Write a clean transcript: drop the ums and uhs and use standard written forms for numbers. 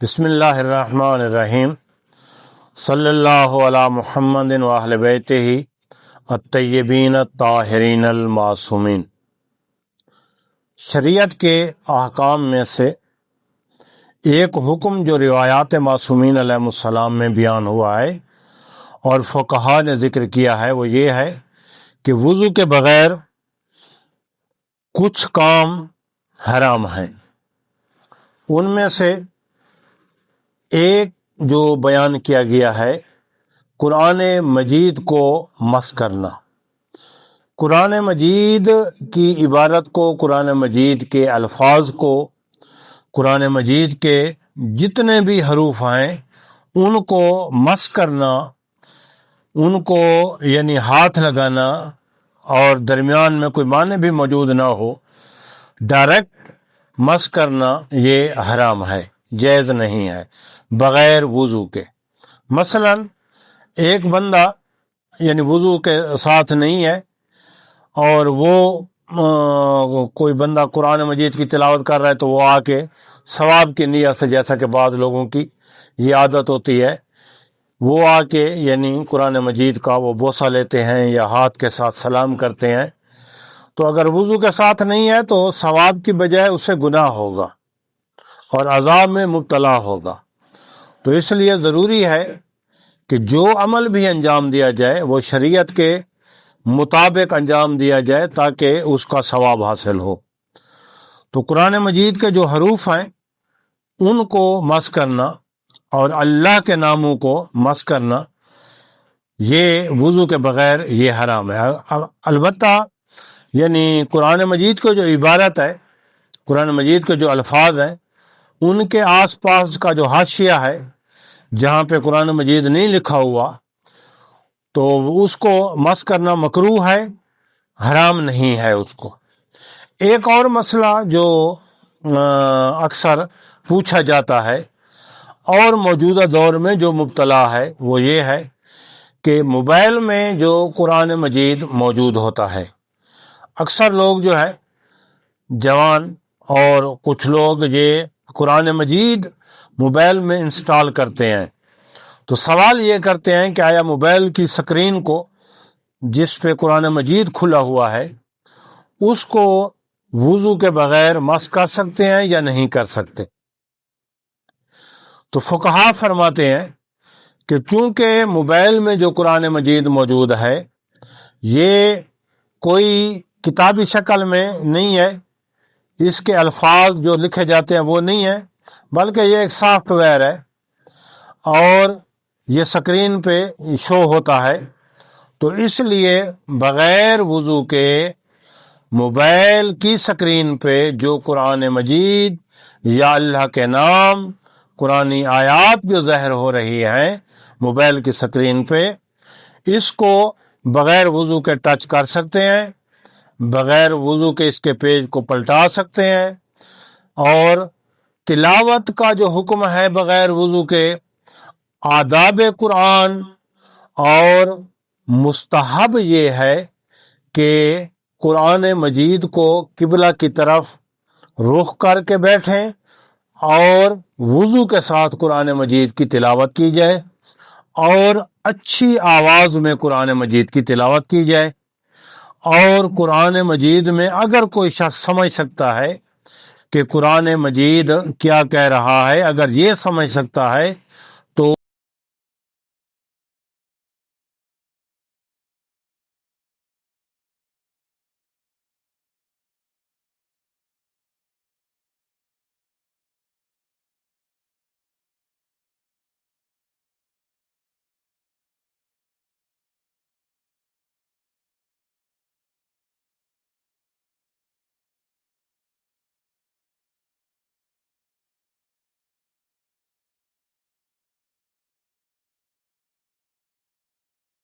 بسم اللہ الرحمن الرحیم صلی اللہ علی محمد و اہل بیتہ الطیبین الطاہرین المعصومین۔ شریعت کے احکام میں سے ایک حکم جو روایات معصومین علیہ السلام میں بیان ہوا ہے اور فقہا نے ذکر کیا ہے وہ یہ ہے کہ وضو کے بغیر کچھ کام حرام ہیں۔ ان میں سے ایک جو بیان کیا گیا ہے قرآن مجید کو مس کرنا۔ قرآن مجید کی عبارت کو، قرآن مجید کے الفاظ کو، قرآن مجید کے جتنے بھی حروف ہیں ان کو مس کرنا، ان کو یعنی ہاتھ لگانا اور درمیان میں کوئی معنی بھی موجود نہ ہو، ڈائریکٹ مس کرنا یہ حرام ہے، جائز نہیں ہے بغیر وضو کے۔ مثلا ایک بندہ یعنی وضو کے ساتھ نہیں ہے اور وہ کوئی بندہ قرآن مجید کی تلاوت کر رہا ہے تو وہ آ کے ثواب کی نیت سے، جیسا کہ بعض لوگوں کی یہ عادت ہوتی ہے، وہ آ کے یعنی قرآن مجید کا وہ بوسہ لیتے ہیں یا ہاتھ کے ساتھ سلام کرتے ہیں، تو اگر وضو کے ساتھ نہیں ہے تو ثواب کی بجائے اسے گناہ ہوگا اور عذاب میں مبتلا ہوگا۔ تو اس لیے ضروری ہے کہ جو عمل بھی انجام دیا جائے وہ شریعت کے مطابق انجام دیا جائے تاکہ اس کا ثواب حاصل ہو۔ تو قرآن مجید کے جو حروف ہیں ان کو مس کرنا اور اللہ کے ناموں کو مس کرنا یہ وضو کے بغیر یہ حرام ہے۔ البتہ یعنی قرآن مجید کو جو عبارت ہے، قرآن مجید کے جو الفاظ ہیں ان کے آس پاس کا جو حاشیہ ہے جہاں پہ قرآن مجید نہیں لکھا ہوا تو اس کو مس کرنا مکروہ ہے، حرام نہیں ہے اس کو۔ ایک اور مسئلہ جو اکثر پوچھا جاتا ہے اور موجودہ دور میں جو مبتلا ہے وہ یہ ہے کہ موبائل میں جو قرآن مجید موجود ہوتا ہے، اکثر لوگ جو ہے جوان اور کچھ لوگ یہ قرآن مجید موبائل میں انسٹال کرتے ہیں، تو سوال یہ کرتے ہیں کہ آیا موبائل کی سکرین کو جس پہ قرآن مجید کھلا ہوا ہے اس کو وضو کے بغیر مس کر سکتے ہیں یا نہیں کر سکتے؟ تو فقہا فرماتے ہیں کہ چونکہ موبائل میں جو قرآن مجید موجود ہے یہ کوئی کتابی شکل میں نہیں ہے، اس کے الفاظ جو لکھے جاتے ہیں وہ نہیں ہیں، بلکہ یہ ایک سافٹ ویئر ہے اور یہ سکرین پہ شو ہوتا ہے، تو اس لیے بغیر وضو کے موبائل کی سکرین پہ جو قرآن مجید یا اللہ کے نام، قرآنی آیات جو ظاہر ہو رہی ہیں موبائل کی سکرین پہ، اس کو بغیر وضو کے ٹچ کر سکتے ہیں، بغیر وضو کے اس کے پیج کو پلٹا سکتے ہیں، اور تلاوت کا جو حکم ہے بغیر وضو کے، آداب قرآن اور مستحب یہ ہے کہ قرآن مجید کو قبلہ کی طرف رخ کر کے بیٹھیں اور وضو کے ساتھ قرآن مجید کی تلاوت کی جائے اور اچھی آواز میں قرآن مجید کی تلاوت کی جائے۔ اور قرآن مجید میں اگر کوئی شخص سمجھ سکتا ہے کہ قرآن مجید کیا کہہ رہا ہے، اگر یہ سمجھ سکتا ہے